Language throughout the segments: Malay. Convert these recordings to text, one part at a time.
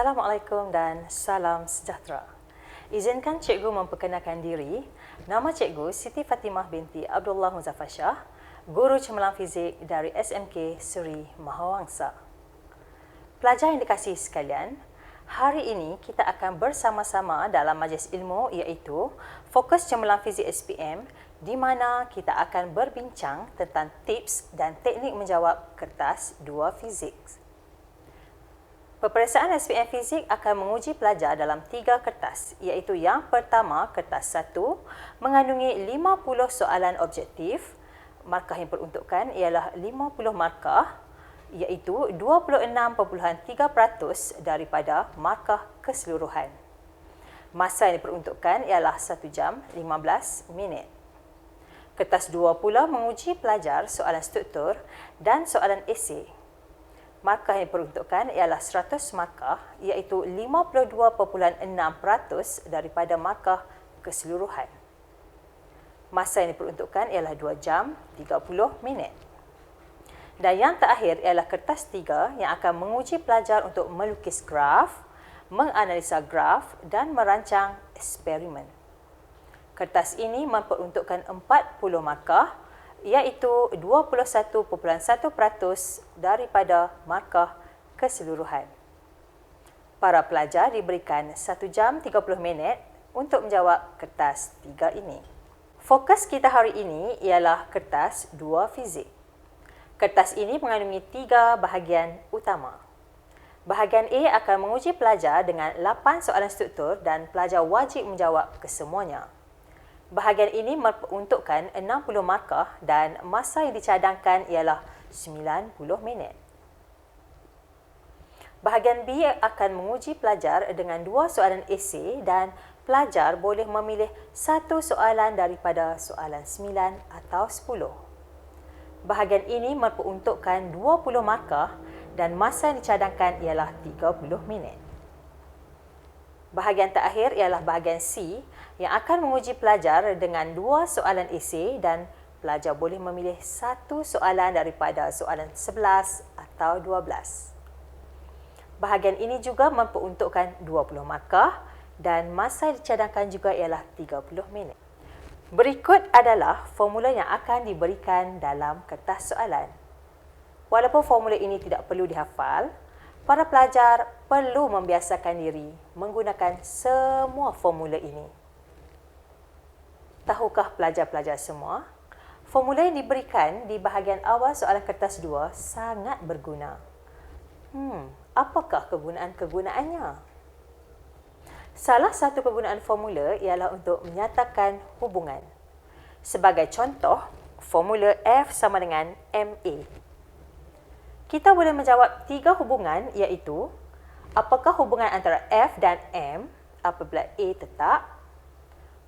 Assalamualaikum dan salam sejahtera. Izinkan cikgu memperkenalkan diri. Nama cikgu Siti Fatimah binti Abdullah Muzaffar Shah, guru cemerlang fizik dari SMK Seri Mahawangsa. Pelajar yang dikasihi sekalian, hari ini kita akan bersama-sama dalam majlis ilmu iaitu Fokus Cemerlang Fizik SPM, di mana kita akan berbincang tentang tips dan teknik menjawab kertas 2 fizik. Peperiksaan SPM Fizik akan menguji pelajar dalam 3 kertas, iaitu yang pertama, kertas 1, mengandungi 50 soalan objektif. Markah yang peruntukan ialah 50 markah, iaitu 26.3% daripada markah keseluruhan. Masa yang diperuntukkan ialah 1 jam 15 minit. Kertas 2 pula menguji pelajar soalan struktur dan soalan esei. Markah yang diperuntukkan ialah 100 markah, iaitu 52.6% daripada markah keseluruhan. Masa yang diperuntukkan ialah 2 jam 30 minit. Dan yang terakhir ialah kertas 3 yang akan menguji pelajar untuk melukis graf, menganalisa graf dan merancang eksperimen. Kertas ini memperuntukkan 40 markah, iaitu 21.1% daripada markah keseluruhan. Para pelajar diberikan 1 jam 30 minit untuk menjawab kertas 3 ini. Fokus kita hari ini ialah kertas 2 fizik. Kertas ini mengandungi 3 bahagian utama. Bahagian A akan menguji pelajar dengan 8 soalan struktur dan pelajar wajib menjawab kesemuanya. Bahagian ini memperuntukkan 60 markah dan masa yang dicadangkan ialah 90 minit. Bahagian B akan menguji pelajar dengan 2 soalan esei dan pelajar boleh memilih 1 soalan daripada soalan 9 atau 10. Bahagian ini memperuntukkan 20 markah dan masa yang dicadangkan ialah 30 minit. Bahagian terakhir ialah bahagian C yang akan menguji pelajar dengan 2 soalan esei dan pelajar boleh memilih 1 soalan daripada soalan 11 atau 12. Bahagian ini juga memperuntukkan 20 markah dan masa yang dicadangkan juga ialah 30 minit. Berikut adalah formula yang akan diberikan dalam kertas soalan. Walaupun formula ini tidak perlu dihafal, para pelajar perlu membiasakan diri menggunakan semua formula ini. Tahukah pelajar-pelajar semua, formula yang diberikan di bahagian awal soalan kertas 2 sangat berguna. Apakah kegunaan-kegunaannya? Salah satu kegunaan formula ialah untuk menyatakan hubungan. Sebagai contoh, formula F sama dengan MA. Kita boleh menjawab 3 hubungan, iaitu apakah hubungan antara F dan M apabila A tetap,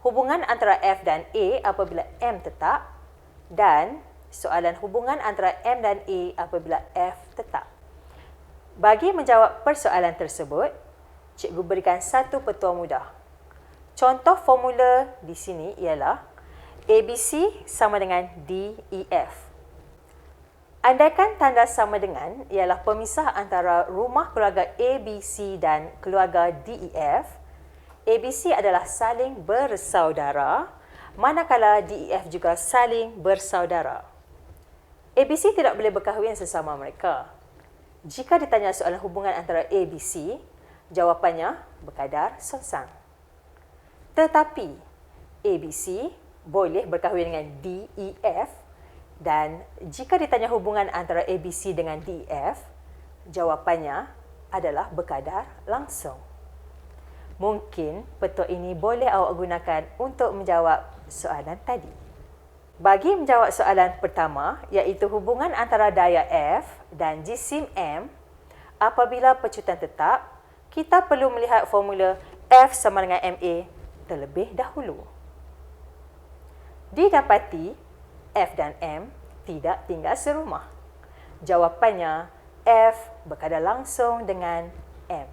hubungan antara F dan A apabila M tetap, dan soalan hubungan antara M dan A apabila F tetap. Bagi menjawab persoalan tersebut, cikgu berikan satu petua mudah. Contoh formula di sini ialah ABC sama dengan DEF. Andaikan tanda sama dengan ialah pemisah antara rumah keluarga ABC dan keluarga DEF, ABC adalah saling bersaudara, manakala DEF juga saling bersaudara. ABC tidak boleh berkahwin sesama mereka. Jika ditanya soalan hubungan antara ABC, jawapannya berkadar sonsang. Tetapi ABC boleh berkahwin dengan DEF, dan jika ditanya hubungan antara ABC dengan DEF, jawapannya adalah berkadar langsung. Mungkin petua ini boleh awak gunakan untuk menjawab soalan tadi. Bagi menjawab soalan pertama, iaitu hubungan antara daya F dan jisim M, apabila pecutan tetap, kita perlu melihat formula F sama dengan MA terlebih dahulu. Didapati F dan M tidak tinggal serumah. Jawapannya F berkadar langsung dengan M.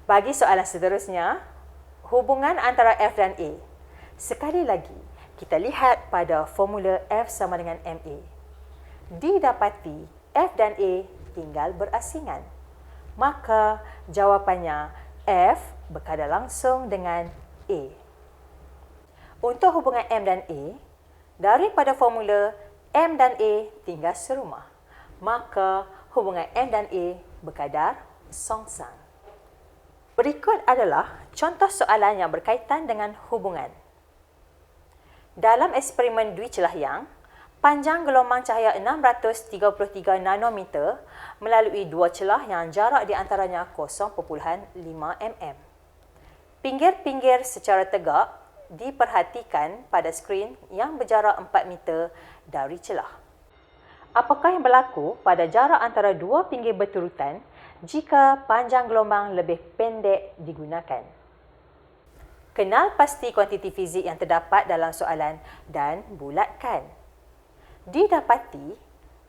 Bagi soalan seterusnya, hubungan antara F dan A. Sekali lagi, kita lihat pada formula F sama dengan MA. Didapati F dan A tinggal berasingan. maka jawapannya F berkadar langsung dengan A. Untuk hubungan M dan A, daripada formula M dan A tinggal serumah, maka hubungan M dan A berkadar songsang. Berikut adalah contoh soalan yang berkaitan dengan hubungan. Dalam eksperimen Dwi celah yang, panjang gelombang cahaya 633 nanometer melalui dua celah yang jarak di antaranya 0.5 mm. Pinggir-pinggir secara tegak diperhatikan pada skrin yang berjarak 4 meter dari celah. Apakah yang berlaku pada jarak antara dua pinggir berturutan jika panjang gelombang lebih pendek digunakan? Kenal pasti kuantiti fizik yang terdapat dalam soalan dan bulatkan. Didapati,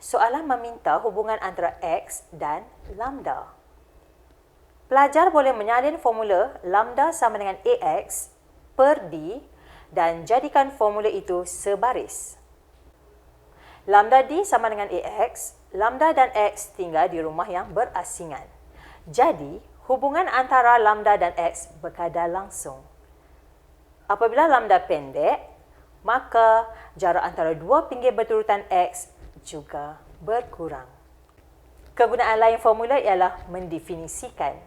soalan meminta hubungan antara X dan lambda. Pelajar boleh menyalin formula lambda sama dengan AX per D dan jadikan formula itu sebaris. Lambda D sama dengan AX, lambda dan X tinggal di rumah yang berasingan. Jadi, hubungan antara lambda dan X berkadar langsung. Apabila lambda pendek, maka jarak antara dua pinggir berturutan X juga berkurang. Kegunaan lain formula ialah mendefinisikan.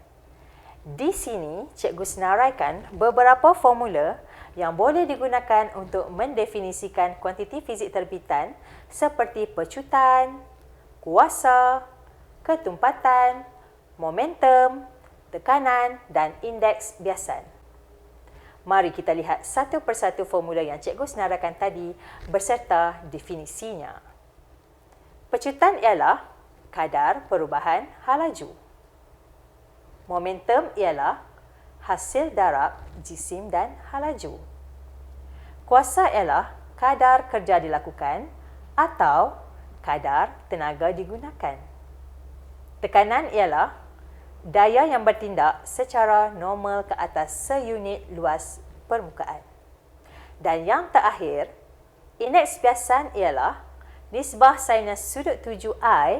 Di sini, cikgu senaraikan beberapa formula yang boleh digunakan untuk mendefinisikan kuantiti fizik terbitan seperti pecutan, kuasa, ketumpatan, momentum, tekanan dan indeks biasan. Mari kita lihat satu persatu formula yang cikgu senaraikan tadi berserta definisinya. Pecutan ialah kadar perubahan halaju. Momentum ialah hasil darab jisim dan halaju. Kuasa ialah kadar kerja dilakukan atau kadar tenaga digunakan. Tekanan ialah daya yang bertindak secara normal ke atas seunit luas permukaan. Dan yang terakhir, indeks biasan ialah nisbah sinus sudut tuju I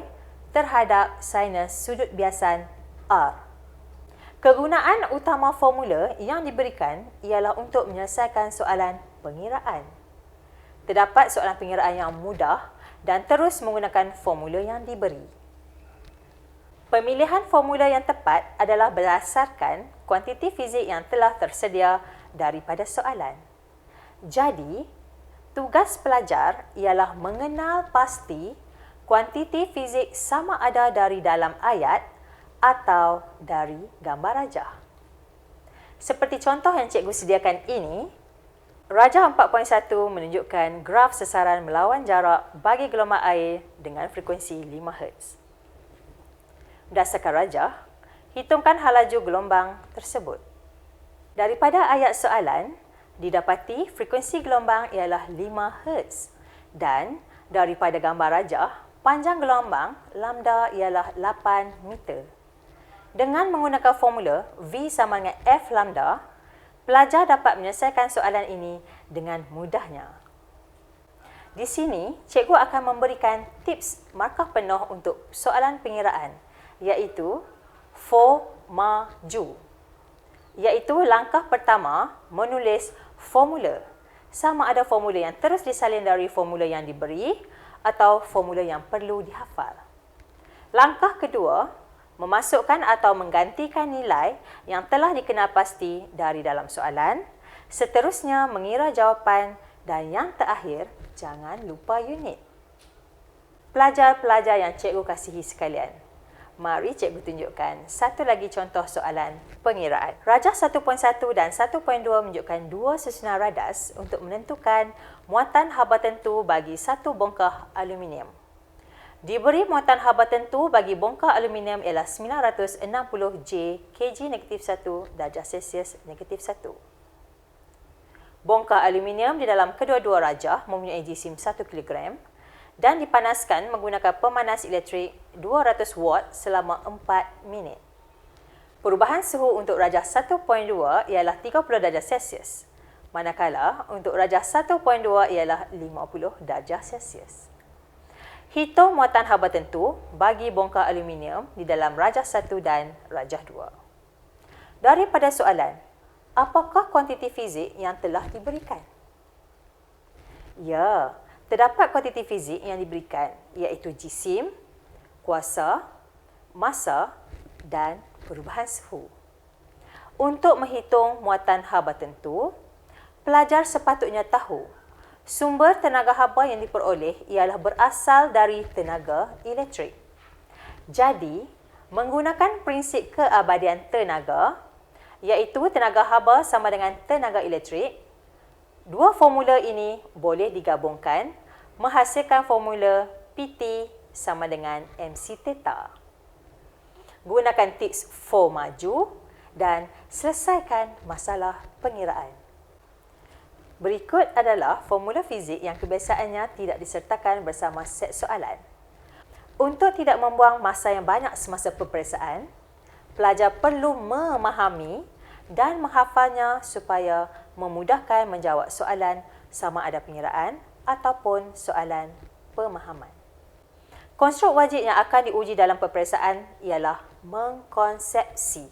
terhadap sinus sudut biasan R. Kegunaan utama formula yang diberikan ialah untuk menyelesaikan soalan pengiraan. Terdapat soalan pengiraan yang mudah dan terus menggunakan formula yang diberi. Pemilihan formula yang tepat adalah berdasarkan kuantiti fizik yang telah tersedia daripada soalan. Jadi, tugas pelajar ialah mengenal pasti kuantiti fizik sama ada dari dalam ayat atau dari gambar rajah. Seperti contoh yang cikgu sediakan ini, rajah 4.1 menunjukkan graf sesaran melawan jarak bagi gelombang air dengan frekuensi 5 Hz. Berdasarkan rajah, hitungkan halaju gelombang tersebut. Daripada ayat soalan, didapati frekuensi gelombang ialah 5 Hz dan daripada gambar rajah, panjang gelombang lambda ialah 8 meter. Dengan menggunakan formula V sama dengan F lambda, pelajar dapat menyelesaikan soalan ini dengan mudahnya. Di sini, cikgu akan memberikan tips markah penuh untuk soalan pengiraan, iaitu maju. Iaitu langkah pertama, menulis formula. Sama ada formula yang terus disalin dari formula yang diberi atau formula yang perlu dihafal. Langkah kedua, memasukkan atau menggantikan nilai yang telah dikenal pasti dari dalam soalan, seterusnya mengira jawapan dan yang terakhir, jangan lupa unit. Pelajar-pelajar yang cikgu kasihi sekalian, mari cikgu tunjukkan satu lagi contoh soalan pengiraan. Rajah 1.1 dan 1.2 menunjukkan dua susunan radas untuk menentukan muatan haba tentu bagi satu bongkah aluminium. Diberi muatan haba tentu bagi bongkah aluminium ialah 960 J Kg-1 darjah Celsius -1. Bongkah aluminium di dalam kedua-dua rajah mempunyai jisim 1 kg dan dipanaskan menggunakan pemanas elektrik 200 watt selama 4 minit. Perubahan suhu untuk rajah 1.2 ialah 30 darjah Celsius, manakala untuk rajah 1.2 ialah 50 darjah Celsius. Hitung muatan haba tentu bagi bongkar aluminium di dalam rajah 1 dan rajah 2. Daripada soalan, apakah kuantiti fizik yang telah diberikan? Ya, terdapat kuantiti fizik yang diberikan iaitu jisim, kuasa, masa dan perubahan suhu. Untuk menghitung muatan haba tentu, pelajar sepatutnya tahu sumber tenaga haba yang diperoleh ialah berasal dari tenaga elektrik. Jadi, menggunakan prinsip keabadian tenaga, iaitu tenaga haba sama dengan tenaga elektrik, dua formula ini boleh digabungkan menghasilkan formula PT sama dengan MC theta. Gunakan tips 4 maju dan selesaikan masalah pengiraan. Berikut adalah formula fizik yang kebiasaannya tidak disertakan bersama set soalan. Untuk tidak membuang masa yang banyak semasa peperiksaan, pelajar perlu memahami dan menghafalnya supaya memudahkan menjawab soalan sama ada pengiraan ataupun soalan pemahaman. Konstruk wajib yang akan diuji dalam peperiksaan ialah mengkonsepsi.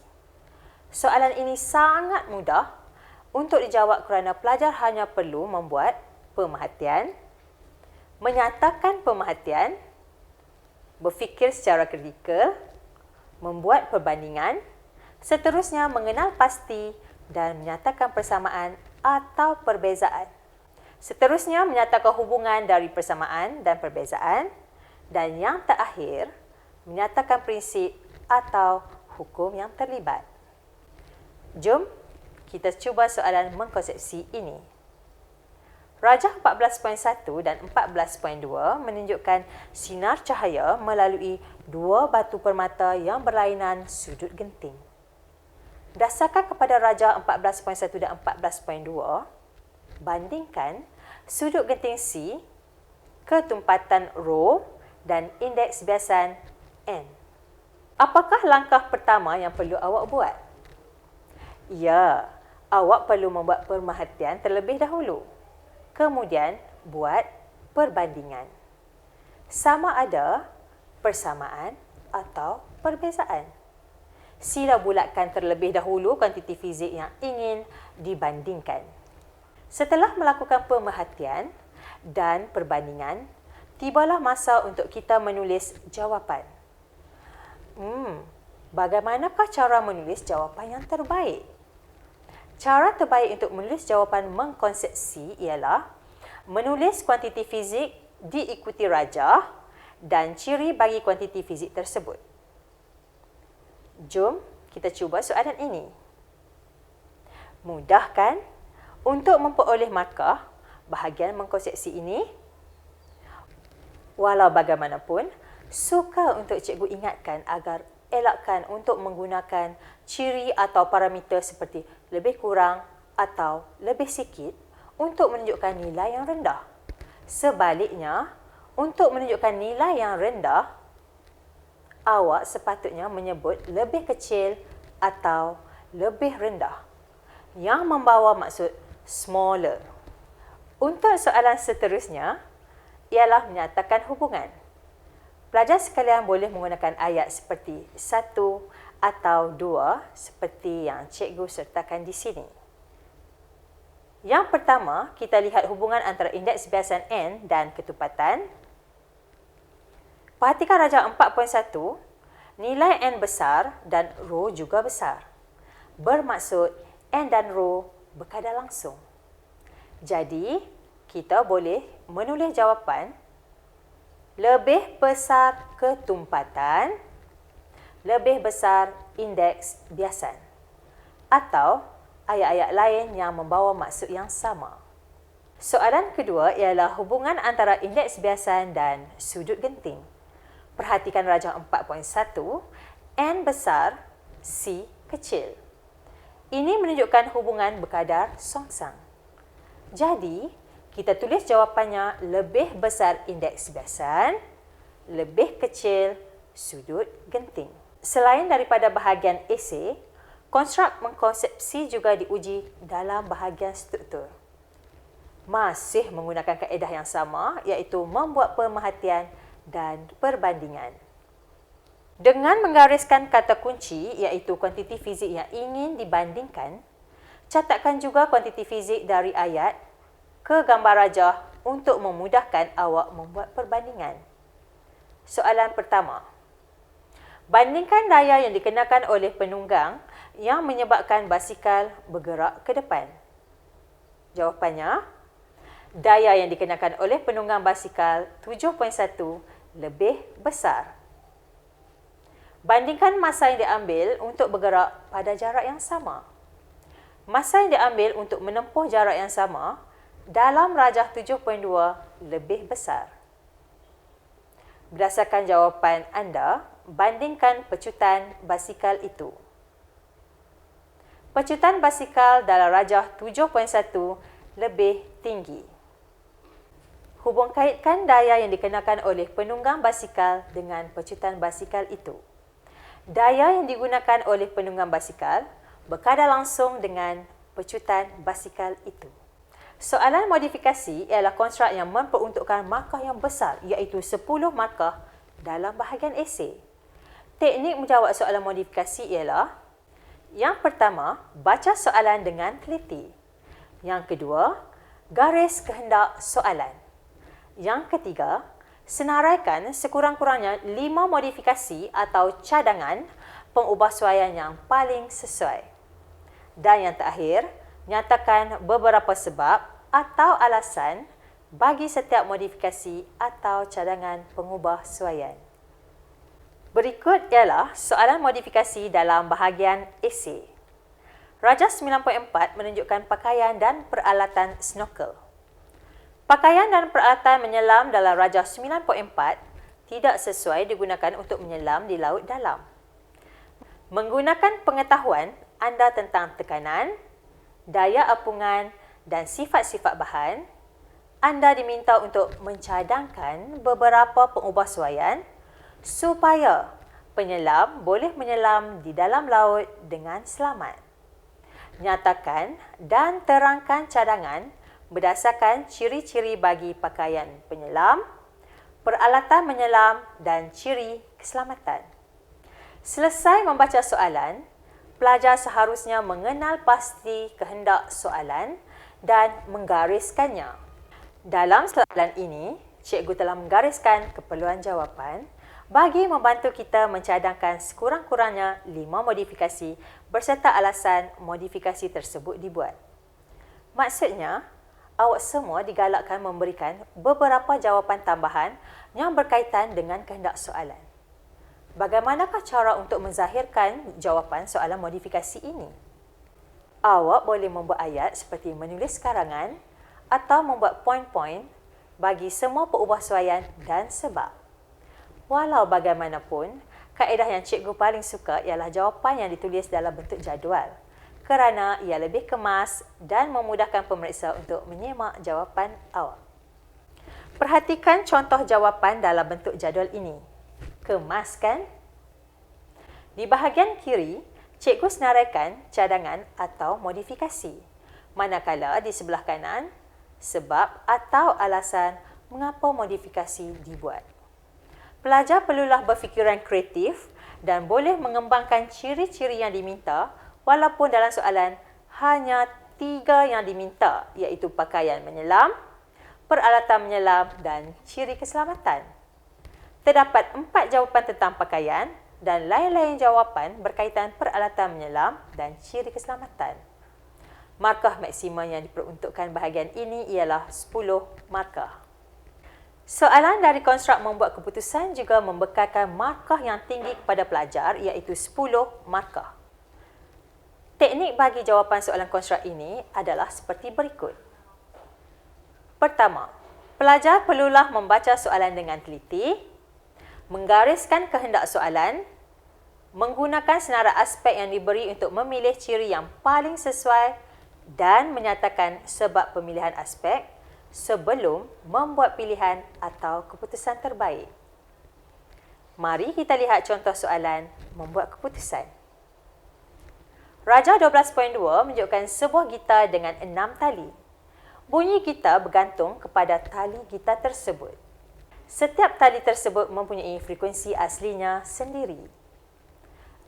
Soalan ini sangat mudah untuk dijawab kerana pelajar hanya perlu membuat pemerhatian, menyatakan pemerhatian, berfikir secara kritikal, membuat perbandingan, seterusnya mengenal pasti dan menyatakan persamaan atau perbezaan. Seterusnya menyatakan hubungan dari persamaan dan perbezaan, dan yang terakhir menyatakan prinsip atau hukum yang terlibat. Jom kita cuba soalan mengkonsepsi ini. Rajah 14.1 dan 14.2 menunjukkan sinar cahaya melalui dua batu permata yang berlainan sudut genting. Berdasarkan kepada rajah 14.1 dan 14.2, bandingkan sudut genting C, ketumpatan rho dan indeks biasan N. Apakah langkah pertama yang perlu awak buat? Ya, awak perlu membuat pemerhatian terlebih dahulu. Kemudian, buat perbandingan. Sama ada persamaan atau perbezaan. Sila bulatkan terlebih dahulu kuantiti fizik yang ingin dibandingkan. Setelah melakukan pemerhatian dan perbandingan, tibalah masa untuk kita menulis jawapan. Bagaimanakah cara menulis jawapan yang terbaik? Cara terbaik untuk menulis jawapan mengkonsepsi ialah menulis kuantiti fizik diikuti rajah dan ciri bagi kuantiti fizik tersebut. Jom kita cuba soalan ini. Mudah kan? Untuk memperoleh markah bahagian mengkonsepsi ini, walau bagaimanapun, suka untuk cikgu ingatkan agar elakkan untuk menggunakan ciri atau parameter seperti lebih kurang atau lebih sikit untuk menunjukkan nilai yang rendah. Sebaliknya, untuk menunjukkan nilai yang rendah, awak sepatutnya menyebut lebih kecil atau lebih rendah yang membawa maksud smaller. Untuk soalan seterusnya ialah menyatakan hubungan. Pelajar sekalian boleh menggunakan ayat seperti 1 atau 2 seperti yang cikgu sertakan di sini. Yang pertama, kita lihat hubungan antara indeks biasan N dan ketumpatan. Perhatikan rajah 4.1, nilai N besar dan rho juga besar. Bermaksud N dan rho berkadar langsung. Jadi, kita boleh menulis jawapan lebih besar ketumpatan, lebih besar indeks biasan, atau ayat-ayat lain yang membawa maksud yang sama. Soalan kedua ialah hubungan antara indeks biasan dan sudut genting. Perhatikan rajah 4.1, N besar, C kecil. Ini menunjukkan hubungan berkadar songsang. Jadi, kita tulis jawapannya lebih besar indeks biasan, lebih kecil sudut genting. Selain daripada bahagian esei, konstruk mengkonsepsi juga diuji dalam bahagian struktur. Masih menggunakan kaedah yang sama iaitu membuat pemerhatian dan perbandingan. Dengan menggariskan kata kunci iaitu kuantiti fizik yang ingin dibandingkan, catatkan juga kuantiti fizik dari ayat ke gambar rajah untuk memudahkan awak membuat perbandingan. Soalan pertama. Bandingkan daya yang dikenakan oleh penunggang yang menyebabkan basikal bergerak ke depan. Jawapannya, daya yang dikenakan oleh penunggang basikal 7.1 lebih besar. Bandingkan masa yang diambil untuk bergerak pada jarak yang sama. Masa yang diambil untuk menempuh jarak yang sama dalam rajah 7.2 lebih besar. Berdasarkan jawapan anda, bandingkan pecutan basikal itu. Pecutan basikal dalam rajah 7.1 lebih tinggi. Hubung kaitkan daya yang dikenakan oleh penunggang basikal dengan pecutan basikal itu. Daya yang digunakan oleh penunggang basikal berkadar langsung dengan pecutan basikal itu. Soalan modifikasi ialah konstruk yang memperuntukkan markah yang besar iaitu 10 markah dalam bahagian esei. Teknik menjawab soalan modifikasi ialah: yang pertama, baca soalan dengan teliti. Yang kedua, garis kehendak soalan. Yang ketiga, senaraikan sekurang-kurangnya 5 modifikasi atau cadangan pengubahsuaian yang paling sesuai. Dan yang terakhir, nyatakan beberapa sebab atau alasan bagi setiap modifikasi atau cadangan pengubahsuaian. Berikut ialah soalan modifikasi dalam bahagian esei. Rajah 9.4 menunjukkan pakaian dan peralatan snorkel. Pakaian dan peralatan menyelam dalam rajah 9.4 tidak sesuai digunakan untuk menyelam di laut dalam. Menggunakan pengetahuan anda tentang tekanan, daya apungan dan sifat-sifat bahan, anda diminta untuk mencadangkan beberapa pengubahsuaian supaya penyelam boleh menyelam di dalam laut dengan selamat. Nyatakan dan terangkan cadangan berdasarkan ciri-ciri bagi pakaian penyelam, peralatan menyelam dan ciri keselamatan. Selesai membaca soalan, pelajar seharusnya mengenal pasti kehendak soalan dan menggariskannya. Dalam soalan ini, cikgu telah menggariskan keperluan jawapan bagi membantu kita mencadangkan sekurang-kurangnya 5 modifikasi berserta alasan modifikasi tersebut dibuat. Maksudnya, awak semua digalakkan memberikan beberapa jawapan tambahan yang berkaitan dengan kehendak soalan. Bagaimanakah cara untuk menzahirkan jawapan soalan modifikasi ini? Awak boleh membuat ayat seperti menulis karangan atau membuat poin-poin bagi semua perubahsuaian dan sebab. Walau bagaimanapun, kaedah yang cikgu paling suka ialah jawapan yang ditulis dalam bentuk jadual kerana ia lebih kemas dan memudahkan pemeriksa untuk menyemak jawapan awak. Perhatikan contoh jawapan dalam bentuk jadual ini. Kemas kan? Di bahagian kiri, cikgu senaraikan cadangan atau modifikasi. Manakala di sebelah kanan, sebab atau alasan mengapa modifikasi dibuat. Pelajar perlulah berfikiran kreatif dan boleh mengembangkan ciri-ciri yang diminta walaupun dalam soalan hanya 3 yang diminta iaitu pakaian menyelam, peralatan menyelam dan ciri keselamatan. Terdapat 4 jawapan tentang pakaian dan lain-lain jawapan berkaitan peralatan menyelam dan ciri keselamatan. Markah maksimum yang diperuntukkan bahagian ini ialah 10 markah. Soalan dari konstruk membuat keputusan juga membekalkan markah yang tinggi kepada pelajar iaitu 10 markah. Teknik bagi jawapan soalan konstruk ini adalah seperti berikut. Pertama, pelajar perlulah membaca soalan dengan teliti, menggariskan kehendak soalan, menggunakan senarai aspek yang diberi untuk memilih ciri yang paling sesuai dan menyatakan sebab pemilihan aspek sebelum membuat pilihan atau keputusan terbaik. Mari kita lihat contoh soalan membuat keputusan. Rajah 12.2 menunjukkan sebuah gitar dengan 6 tali. Bunyi gitar bergantung kepada tali gitar tersebut. Setiap tali tersebut mempunyai frekuensi aslinya sendiri.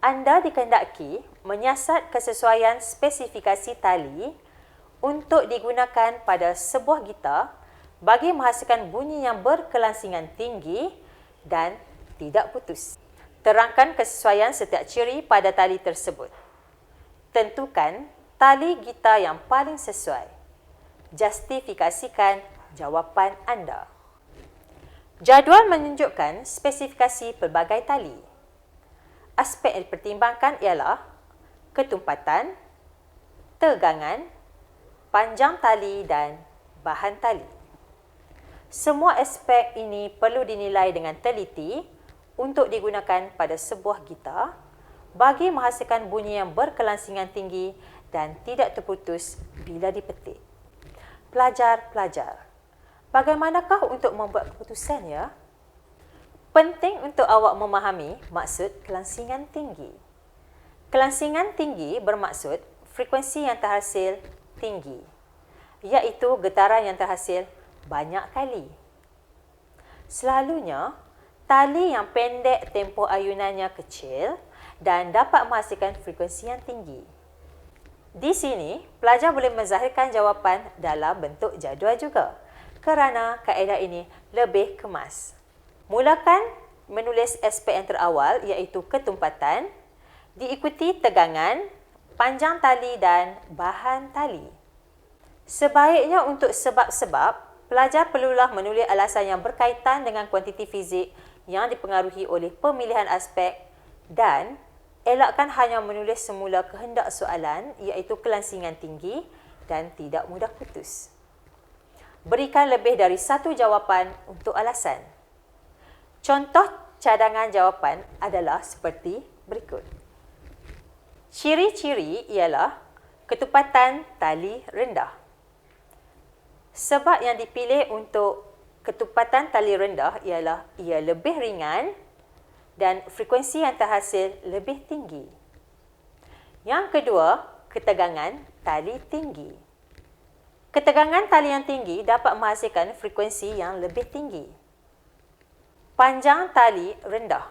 Anda dikehendaki menyiasat kesesuaian spesifikasi tali untuk digunakan pada sebuah gitar bagi menghasilkan bunyi yang berkelangsingan tinggi dan tidak putus. Terangkan kesesuaian setiap ciri pada tali tersebut. Tentukan tali gitar yang paling sesuai. Justifikasikan jawapan anda. Jadual menunjukkan spesifikasi pelbagai tali. Aspek yang dipertimbangkan ialah ketumpatan, tegangan, panjang tali dan bahan tali. Semua aspek ini perlu dinilai dengan teliti untuk digunakan pada sebuah gitar bagi menghasilkan bunyi yang berkelangsingan tinggi dan tidak terputus bila dipetik. Pelajar-pelajar, bagaimanakah untuk membuat keputusan ya? Penting untuk awak memahami maksud kelangsingan tinggi. Kelangsingan tinggi bermaksud frekuensi yang terhasil tinggi, iaitu getaran yang terhasil banyak kali. Selalunya, tali yang pendek tempoh ayunannya kecil dan dapat menghasilkan frekuensi yang tinggi. Di sini, pelajar boleh menzahirkan jawapan dalam bentuk jadual juga kerana kaedah ini lebih kemas. Mulakan menulis aspek yang terawal iaitu ketumpatan, diikuti tegangan, panjang tali dan bahan tali. Sebaiknya untuk sebab-sebab, pelajar perlulah menulis alasan yang berkaitan dengan kuantiti fizik yang dipengaruhi oleh pemilihan aspek dan elakkan hanya menulis semula kehendak soalan iaitu kelangsingan tinggi dan tidak mudah putus. Berikan lebih dari satu jawapan untuk alasan. Contoh cadangan jawapan adalah seperti berikut. Ciri-ciri ialah ketupatan tali rendah. Sebab yang dipilih untuk ketupatan tali rendah ialah ia lebih ringan dan frekuensi yang terhasil lebih tinggi. Yang kedua, ketegangan tali tinggi. Ketegangan tali yang tinggi dapat menghasilkan frekuensi yang lebih tinggi. Panjang tali rendah.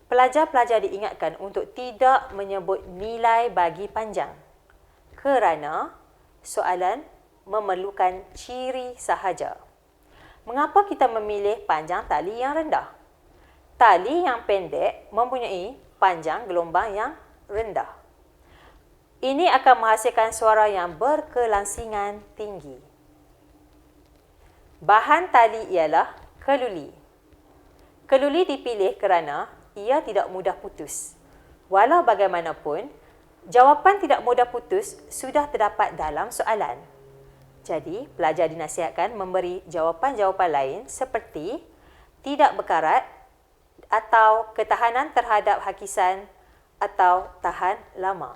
Pelajar-pelajar diingatkan untuk tidak menyebut nilai bagi panjang kerana soalan memerlukan ciri sahaja. Mengapa kita memilih panjang tali yang rendah? Tali yang pendek mempunyai panjang gelombang yang rendah. Ini akan menghasilkan suara yang berkelangsingan tinggi. Bahan tali ialah keluli. Keluli dipilih kerana ia tidak mudah putus. Walau bagaimanapun, jawapan tidak mudah putus sudah terdapat dalam soalan. Jadi, pelajar dinasihatkan memberi jawapan-jawapan lain seperti tidak berkarat atau ketahanan terhadap hakisan atau tahan lama.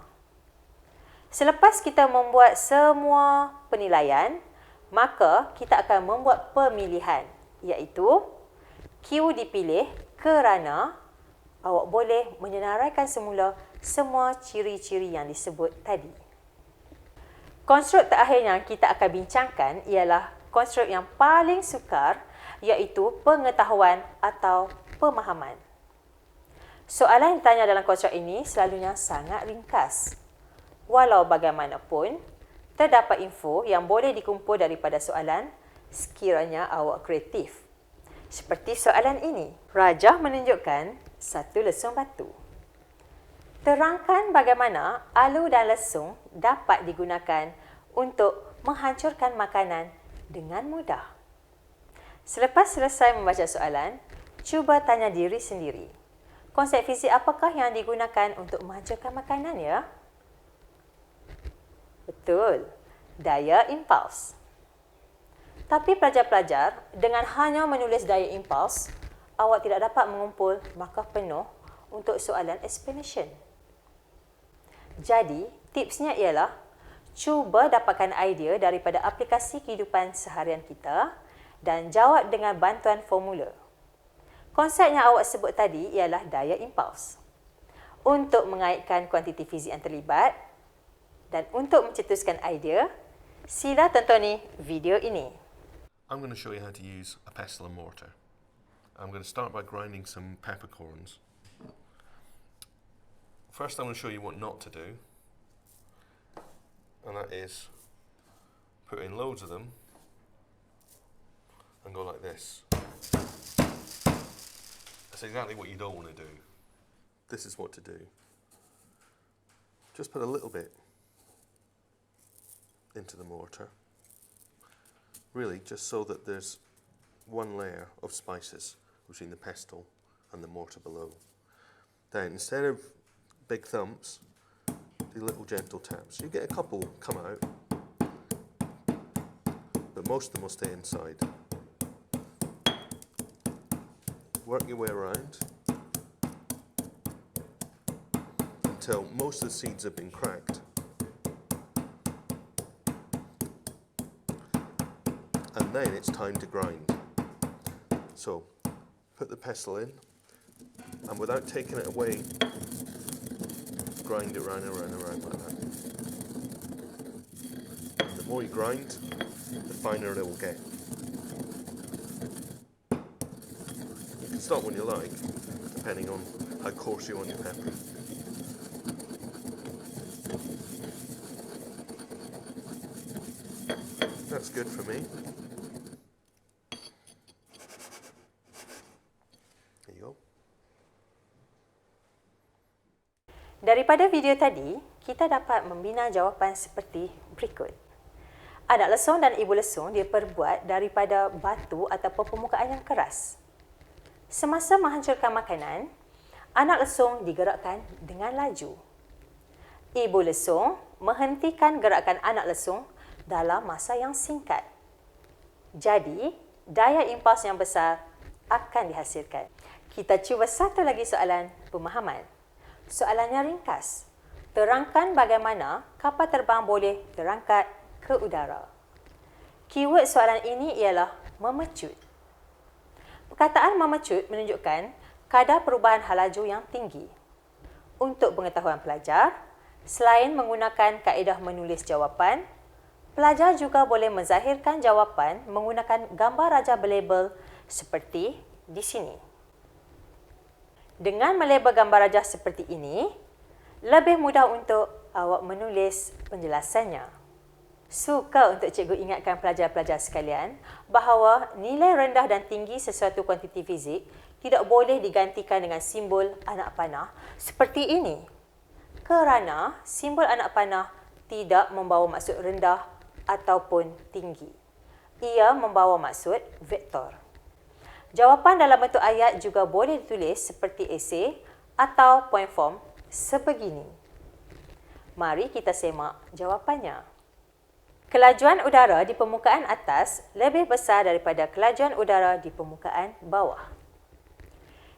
Selepas kita membuat semua penilaian, maka kita akan membuat pemilihan, iaitu Q dipilih kerana awak boleh menyenaraikan semula semua ciri-ciri yang disebut tadi. Konstruk terakhir yang kita akan bincangkan ialah konstruk yang paling sukar, iaitu pengetahuan atau pemahaman. Soalan yang ditanya dalam konstruk ini selalunya sangat ringkas. Walau bagaimanapun, terdapat info yang boleh dikumpul daripada soalan sekiranya awak kreatif. Seperti soalan ini. Rajah menunjukkan satu lesung batu. Terangkan bagaimana alu dan lesung dapat digunakan untuk menghancurkan makanan dengan mudah. Selepas selesai membaca soalan, cuba tanya diri sendiri. Konsep fizik apakah yang digunakan untuk menghancurkan makanan ya? Betul, daya impuls. Tapi pelajar-pelajar, dengan hanya menulis daya impuls, awak tidak dapat mengumpul markah penuh untuk soalan explanation. Jadi, tipsnya ialah cuba dapatkan idea daripada aplikasi kehidupan seharian kita dan jawab dengan bantuan formula. Konsep yang awak sebut tadi ialah daya impuls. Untuk mengaitkan kuantiti fizik yang terlibat dan untuk mencetuskan idea, sila tonton video ini. I'm going to show you how to use a pestle and mortar. I'm going to start by grinding some peppercorns. First I'm going to show you what not to do, and that is put in loads of them and go like this. That's exactly what you don't want to do. This is what to do. Just put a little bit into the mortar, really just so that there's one layer of spices between the pestle and the mortar below. Then instead of big thumps, do little gentle taps. You get a couple come out, but most of them will stay inside. Work your way around until most of the seeds have been cracked. And then it's time to grind. So put the pestle in, and without taking it away, grind it round and round and round like that. And the more you grind, the finer it will get. You can stop when you like, depending on how coarse you want your pepper. That's good for me. There you go. Daripada video tadi, kita dapat membina jawapan seperti berikut. Anak lesung dan ibu lesung diperbuat daripada batu atau permukaan yang keras. Semasa menghancurkan makanan, anak lesung digerakkan dengan laju. Ibu lesung menghentikan gerakan anak lesung dalam masa yang singkat. Jadi, daya impuls yang besar akan dihasilkan. Kita cuba satu lagi soalan pemahaman. Soalannya ringkas. Terangkan bagaimana kapal terbang boleh terangkat ke udara. Keyword soalan ini ialah memecut. Perkataan memecut menunjukkan kadar perubahan halaju yang tinggi. Untuk pengetahuan pelajar, selain menggunakan kaedah menulis jawapan, pelajar juga boleh menzahirkan jawapan menggunakan gambar raja berlabel seperti di sini. Dengan melabel gambar raja seperti ini, lebih mudah untuk awak menulis penjelasannya. Suka untuk cikgu ingatkan pelajar-pelajar sekalian bahawa nilai rendah dan tinggi sesuatu kuantiti fizik tidak boleh digantikan dengan simbol anak panah seperti ini. Kerana simbol anak panah tidak membawa maksud rendah ataupun tinggi. Ia membawa maksud vektor. Jawapan dalam bentuk ayat juga boleh ditulis seperti esei atau point form sebegini. Mari kita semak jawapannya. Kelajuan udara di permukaan atas lebih besar daripada kelajuan udara di permukaan bawah.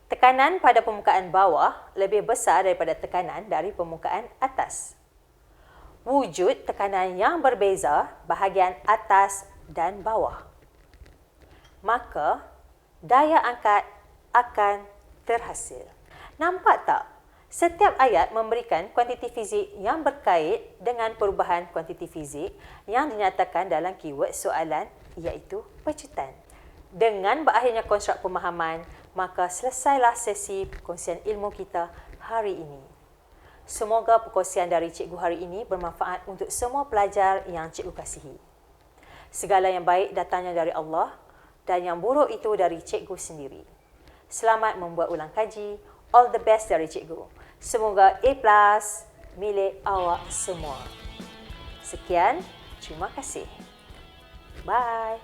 Tekanan pada permukaan bawah lebih besar daripada tekanan dari permukaan atas. Wujud tekanan yang berbeza bahagian atas dan bawah. Maka, daya angkat akan terhasil. Nampak tak? Setiap ayat memberikan kuantiti fizik yang berkait dengan perubahan kuantiti fizik yang dinyatakan dalam keyword soalan iaitu pecutan. Dengan berakhirnya konstruk pemahaman, maka selesailah sesi perkongsian ilmu kita hari ini. Semoga perkongsian dari cikgu hari ini bermanfaat untuk semua pelajar yang cikgu kasihi. Segala yang baik datangnya dari Allah dan yang buruk itu dari cikgu sendiri. Selamat membuat ulang kaji. All the best dari cikgu. Semoga A+ milik awak semua. Sekian, terima kasih. Bye.